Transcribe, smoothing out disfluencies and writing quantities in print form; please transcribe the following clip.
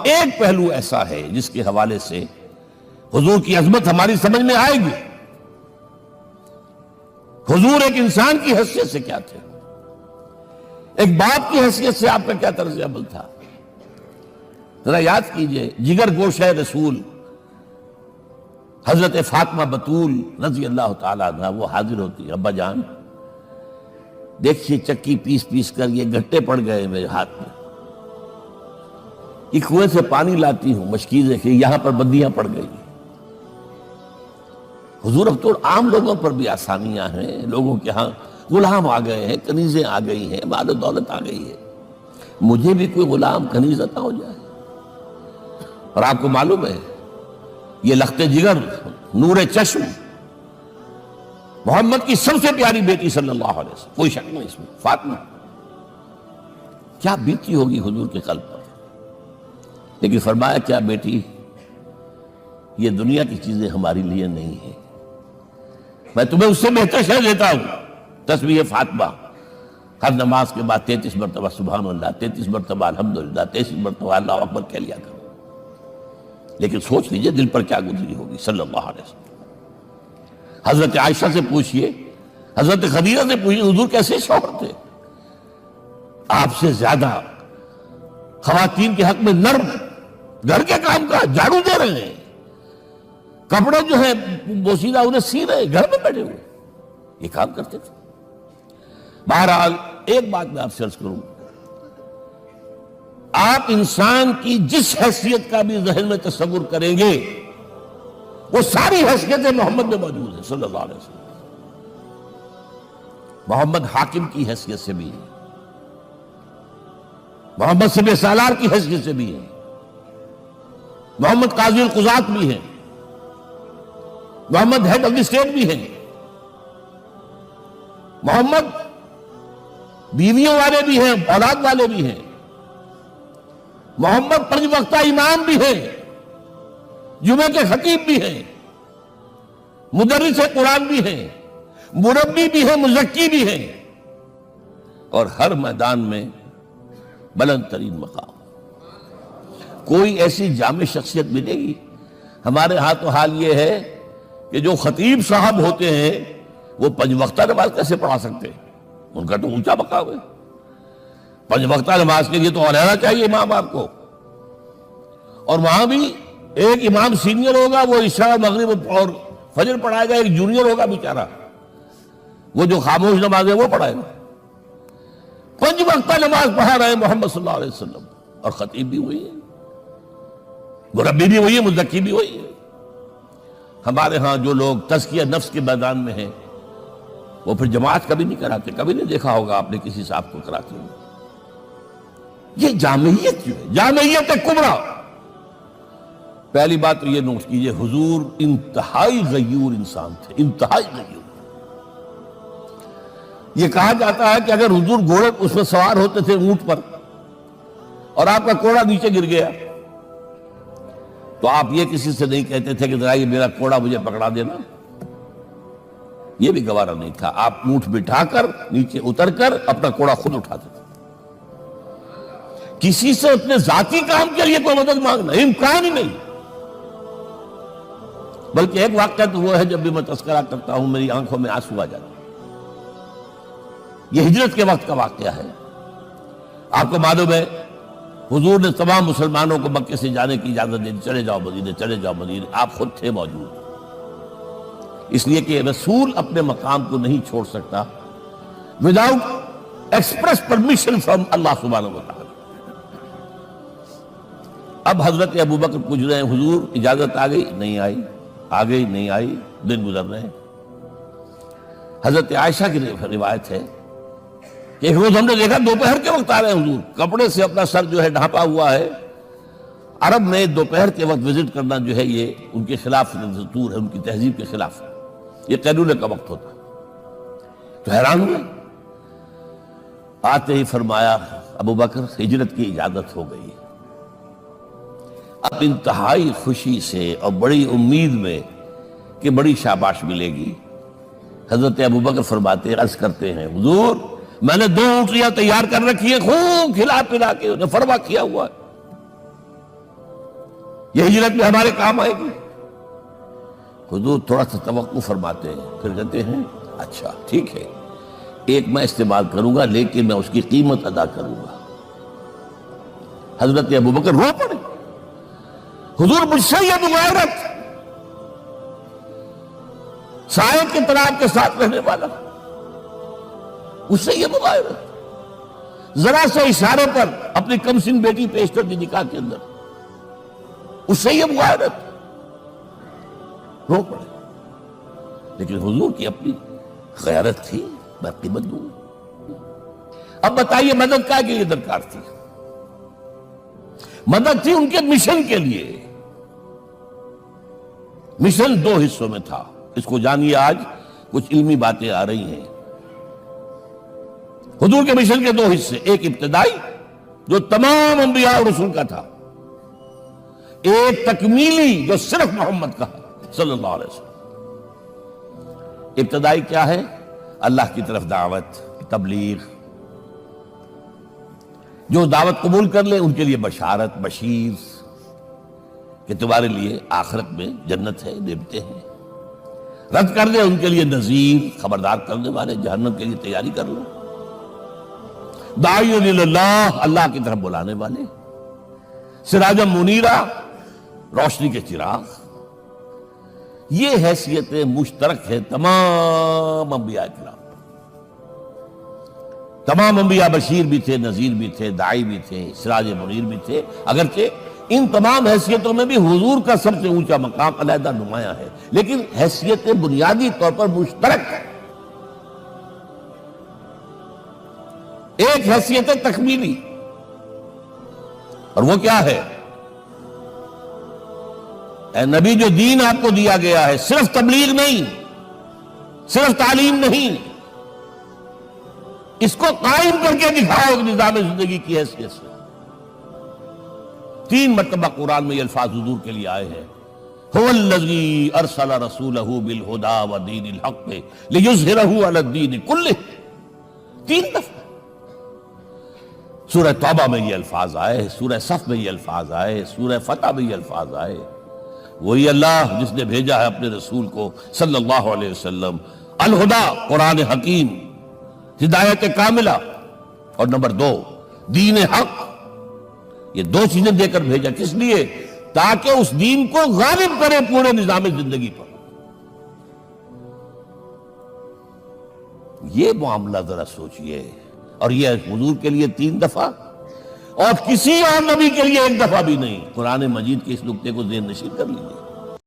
ایک پہلو ایسا ہے جس کے حوالے سے حضور کی عظمت ہماری سمجھ میں آئے گی۔ حضور ایک انسان کی حیثیت سے کیا تھے، ایک باپ کی حیثیت سے آپ کا کیا طرز عمل تھا۔ ذرا یاد کیجئے، جگر گوشہ رسول حضرت فاطمہ بطول رضی اللہ تعالیٰ عنہ وہ حاضر ہوتی، ابا جان دیکھیے چکی پیس پیس کر یہ گھٹے پڑ گئے میرے ہاتھ میں، یہ کنویں سے پانی لاتی ہوں مشکیزیں کہ یہاں پر بندیاں پڑ گئی۔ حضور اب تو عام لوگوں پر بھی آسانیاں ہیں، لوگوں کے ہاں غلام آ گئے ہیں، کنیزیں آ گئی ہیں، مال و دولت آ گئی ہے، مجھے بھی کوئی غلام کنیز عطا ہو جائے۔ اور آپ کو معلوم ہے یہ لخت جگر نور چشم محمد کی سب سے پیاری بیٹی صلی اللہ علیہ وسلم، کوئی شک نہیں اس میں، فاطمہ، کیا بیتی ہوگی حضور کے قلب پر۔ لیکن فرمایا کیا بیٹی، یہ دنیا کی چیزیں ہماری لیے نہیں ہیں، میں تمہیں اس سے بہتر شے دیتا ہوں۔ تسبیح فاطمہ ہر نماز کے بعد 33 مرتبہ سبحان اللہ، 33 مرتبہ الحمدللہ، 33 مرتبہ اللہ اکبر کہہ لیا کرو۔ لیکن سوچ لیجئے دل پر کیا گزری ہوگی صلی اللہ علیہ وسلم۔ حضرت عائشہ سے پوچھئے، حضرت خدیجہ سے پوچھئے حضور کیسے شوہر تھے، آپ سے زیادہ خواتین کے حق میں نرم، گھر کے کام کا جھاڑو دے رہے ہیں، کپڑے جو ہیں بوسیدہ انہیں سی رہے، گھر میں بیٹھے ہوئے یہ کام کرتے تھے۔ بہرحال ایک بات میں آپ سے عرض کروں، آپ انسان کی جس حیثیت کا بھی ذہن میں تصور کریں گے وہ ساری حیثیتیں محمد میں موجود ہیں صلی اللہ علیہ وسلم۔ محمد حاکم کی حیثیت سے بھی ہے، محمد سب سالار کی حیثیت سے بھی ہے، محمد قاضی القضات بھی ہیں، محمد ہیڈ آف دی اسٹیٹ بھی ہیں، محمد بیویوں والے بھی ہیں، اولاد والے بھی ہیں، محمد 5 وقتہ امام بھی ہیں، جمعہ کے خطیب بھی ہیں، مدرس قرآن بھی ہیں، مربی بھی ہیں، مزکی بھی ہیں، اور ہر میدان میں بلند ترین مقام۔ کوئی ایسی جامع شخصیت ملے گی؟ ہمارے ہاں تو حال یہ ہے کہ جو خطیب صاحب ہوتے ہیں وہ 5 وقتہ نماز کیسے پڑھا سکتے ہیں، ان کا تو اونچا مقام ہے۔ 5 وقتہ نماز کے لیے تو علیحدہ چاہیے امام آپ کو، اور وہاں بھی ایک امام سینئر ہوگا وہ عشاء مغرب اور فجر پڑھائے گا، ایک جونیئر ہوگا بیچارہ وہ جو خاموش نماز ہے وہ پڑھائے گا۔ 5 وقتہ نماز پڑھا رہے ہیں محمد صلی اللہ علیہ وسلم، اور خطیب بھی وہی ہے، مربی بھی وہی ہے، مزکی بھی وہی ہے۔ ہمارے ہاں جو لوگ تزکیہ نفس کے میدان میں ہیں وہ پھر جماعت کبھی نہیں کراتے، کبھی نہیں دیکھا ہوگا آپ نے کسی صاحب کو کراتے ہوئے۔ یہ جامعیت کیوں ہے؟ جامعیت کبریٰ۔ پہلی بات تو یہ نوٹ کیجئے، حضور انتہائی غیور انسان تھے، انتہائی غیور۔ یہ کہا جاتا ہے کہ اگر حضور گھوڑے اس میں سوار ہوتے تھے اونٹ پر اور آپ کا کوڑا نیچے گر گیا تو آپ یہ کسی سے نہیں کہتے تھے کہ ذرا یہ میرا کوڑا مجھے پکڑا دینا، یہ بھی گوارا نہیں تھا۔ آپ اونٹ بٹھا کر نیچے اتر کر اپنا کوڑا خود اٹھاتے تھے۔ کسی سے اپنے ذاتی کام کے لیے کوئی مدد مانگنا امکان ہی نہیں۔ بلکہ ایک واقعہ تو وہ ہے جب بھی میں تذکرہ کرتا ہوں میری آنکھوں میں آنسو آ جاتے ہیں۔ یہ ہجرت کے وقت کا واقعہ ہے۔ آپ کو معلوم ہے حضور نے تمام مسلمانوں کو مکے سے جانے کی اجازت دی، چلے جاؤ مدینے، چلے جاؤ مدینے، آپ خود تھے موجود، اس لیے کہ رسول اپنے مقام کو نہیں چھوڑ سکتا وداؤٹ ایکسپریس پرمیشن فرام اللہ سبحانہ و تعالی۔ اب حضرت ابوبکر پوچھ رہے ہیں حضور اجازت آ گئی؟ نہیں آئی، آ گئی نہیں آئی، دن گزر رہے ہیں۔ حضرت عائشہ کی روایت ہے کہ ایک روز ہم نے دیکھا دوپہر کے وقت آ رہے ہیں حضور، کپڑے سے اپنا سر جو ہے ڈھانپا ہوا ہے۔ عرب میں دوپہر کے وقت وزٹ کرنا جو ہے یہ ان کے خلاف دستور ہے، ان کی تہذیب کے خلاف ہے، یہ قیلولے کا وقت ہوتا ہے۔ تو حیران ہوئے، آتے ہی فرمایا ابوبکر ہجرت کی اجازت ہو گئی۔ اب انتہائی خوشی سے اور بڑی امید میں کہ بڑی شاباش ملے گی، حضرت ابوبکر فرماتے عرض کرتے ہیں حضور میں نے 2 اونٹیاں تیار کر رکھی ہیں، خوب کھلا پلا کے انہیں فرما کیا ہوا ہے، یہ ہجرت میں ہمارے کام آئے گی؟ حضور تھوڑا سا توقع فرماتے ہیں، پھر کہتے ہیں اچھا ٹھیک ہے، ایک میں استعمال کروں گا لیکن میں اس کی قیمت ادا کروں گا۔ حضرت ابوبکر رو پڑے، حضور مجھ سے یہ مغایرت، سائے کے طرح کے ساتھ رہنے والا، اس سے یہ مغایرت، ذرا سے اشارے پر اپنی کم سن بیٹی پیش کر دی نکاح کے اندر، اس سے یہ مغایرت، رو پڑے۔ لیکن حضور کی اپنی غیرت تھی، میں قیمت دوں۔ اب بتائیے مدد کا کے لیے درکار تھی؟ مدد تھی ان کے مشن کے لیے۔ مشن دو حصوں میں تھا، اس کو جانیے، آج کچھ علمی باتیں آ رہی ہیں۔ حضور کے مشن کے دو حصے، ایک ابتدائی جو تمام انبیاء اور رسول کا تھا، ایک تکمیلی جو صرف محمد کا صلی اللہ علیہ وسلم۔ ابتدائی کیا ہے؟ اللہ کی طرف دعوت، تبلیغ۔ جو دعوت قبول کر لے ان کے لیے بشارت، بشیر کہ تمہارے لیے آخرت میں جنت ہے، نعمتیں ہیں۔ رد کر دے ان کے لیے نذیر، خبردار کرنے والے، جہنم کے لیے تیاری کر لو۔ داعی اللہ، اللہ کی طرف بلانے والے، سراجا منیرہ، روشنی کے چراغ۔ یہ حیثیتیں مشترک ہے تمام انبیاء کرام۔ تمام انبیاء بشیر بھی تھے، نذیر بھی تھے، داعی بھی تھے، سراج منیر بھی تھے، اگرچہ ان تمام حیثیتوں میں بھی حضور کا سب سے اونچا مقام علیحدہ نمایاں ہے، لیکن حیثیتیں بنیادی طور پر مشترک ہے۔ ایک حیثیت تکمیلی، اور وہ کیا ہے؟ اے نبی، جو دین آپ کو دیا گیا ہے صرف تبلیغ نہیں، صرف تعلیم نہیں، اس کو قائم کر کے دکھاؤ نظام زندگی کی حیثیت سے۔ 3 مرتبہ قرآن میں یہ الفاظ حضور کے لیے آئے ہیں، هو الذی ارسل رسولہ بالہدی ودین الحق لیظہرہ علی الدین کلہ۔ 3 دفعہ سورہ توبہ میں یہ الفاظ آئے، سورہ صف میں یہ الفاظ آئے، سورہ فتح میں یہ الفاظ آئے۔ وہی اللہ جس نے بھیجا ہے اپنے رسول کو صلی اللہ علیہ وسلم، الہدا، قرآن حکیم، ہدایت کاملہ، اور نمبر 2 دین حق۔ یہ 2 چیزیں دے کر بھیجا، کس لیے؟ تاکہ اس دین کو غالب کرے پورے نظام زندگی پر۔ یہ معاملہ ذرا سوچئے، اور یہ حضور کے لیے 3 دفعہ، اور کسی اور نبی کے لیے 1 دفعہ بھی نہیں۔ قرآن مجید کے اس نقطے کو ذہن نشین کر لیجیے۔